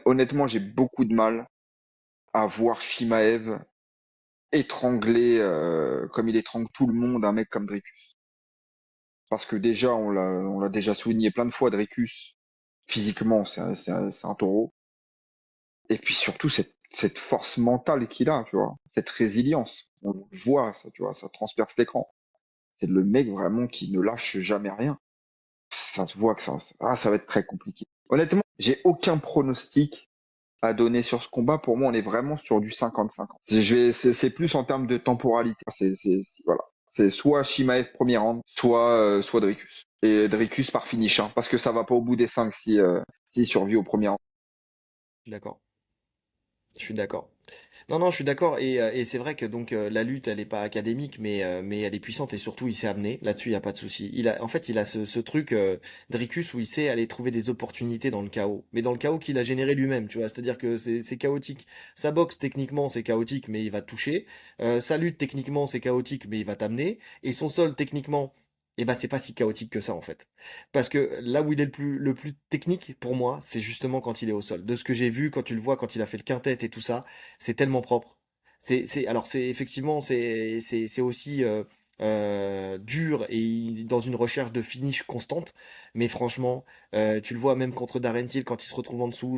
honnêtement, j'ai beaucoup de mal à voir Shimaev étrangler, comme il étrangle tout le monde, un mec comme Dricus. Parce que déjà, on l'a déjà souligné plein de fois, Dricus, physiquement, c'est un taureau. Et puis surtout, cette force mentale qu'il a, tu vois, cette résilience. On le voit, ça, tu vois, ça transperce l'écran. C'est le mec vraiment qui ne lâche jamais rien. Ça se voit que ça va être très compliqué. Honnêtement, j'ai aucun pronostic à donner sur ce combat. Pour moi, on est vraiment sur du 50-50. C'est plus en termes de temporalité. Voilà. C'est soit Shimaev premier round, soit Dricus. Et Dricus par finish, hein, parce que ça va pas au bout des 5 s'il survit au premier round. Je suis d'accord. Je suis d'accord. Non, non, je suis d'accord. Et c'est vrai que donc la lutte, elle est pas académique, mais elle est puissante et surtout, il s'est amené. Là-dessus, il n'y a pas de souci. En fait, il a ce truc, Dricus, où il sait aller trouver des opportunités dans le chaos. Mais dans le chaos qu'il a généré lui-même, tu vois. C'est-à-dire que c'est chaotique. Sa boxe, techniquement, c'est chaotique, mais il va te toucher. Sa lutte, techniquement, c'est chaotique, mais il va t'amener. Et son sol, techniquement, eh ben, c'est pas si chaotique que ça, en fait. Parce que là où il est le plus technique, pour moi, c'est justement quand il est au sol. De ce que j'ai vu, quand tu le vois, quand il a fait le quintet et tout ça, c'est tellement propre. Alors c'est effectivement c'est aussi dur et dans une recherche de finish constante. Mais franchement, tu le vois même contre Darren Till quand il se retrouve en dessous,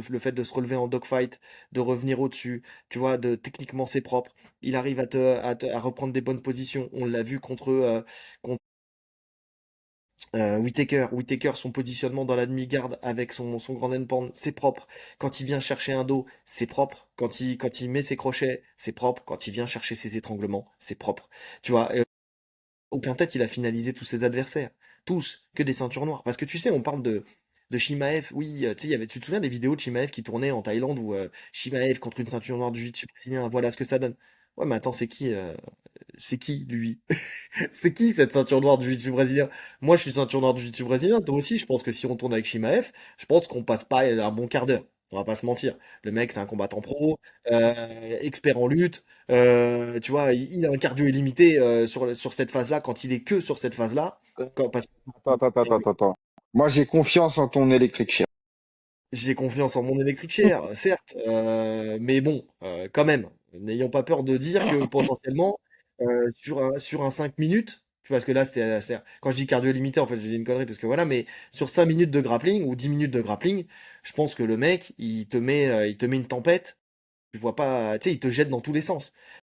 le fait de se relever en dogfight, de revenir au-dessus, tu vois, techniquement c'est propre. Il arrive à reprendre des bonnes positions. On l'a vu contre Whittaker. Whittaker, son positionnement dans la demi-garde avec son grand endpoint, c'est propre. Quand il vient chercher un dos, c'est propre. Quand il met ses crochets, c'est propre. Quand il vient chercher ses étranglements, c'est propre. Tu vois, au quintet, il a finalisé tous ses adversaires. Tous, que des ceintures noires. Parce que tu sais, on parle de Shimaev. Oui, tu sais, tu te souviens des vidéos de Shimaev qui tournaient en Thaïlande où Shimaev contre une ceinture noire du jiu-jitsu brésilien, voilà ce que ça donne. Ouais, mais attends, c'est qui lui? C'est qui cette ceinture noire du jiu-jitsu brésilien? Moi, je suis ceinture noire du jiu-jitsu brésilien. Toi aussi, je pense que si on tourne avec Shimaev, je pense qu'on passe pas un bon quart d'heure. On va pas se mentir. Le mec, c'est un combattant pro, expert en lutte. Tu vois, il a un cardio illimité sur cette phase-là. Quand il est que sur cette phase-là, parce que Attends. Moi, j'ai confiance en ton électrique chair. j'ai confiance en mon électrique chair, certes, mais bon, quand même, n'ayons pas peur de dire que potentiellement, sur un 5 minutes, parce que là, quand je dis cardio limité, en fait, je dis une connerie, parce que voilà, mais sur 5 minutes de grappling ou 10 minutes de grappling, je pense que le mec, il te met une tempête, tu vois pas, tu sais, il te jette dans tous les sens.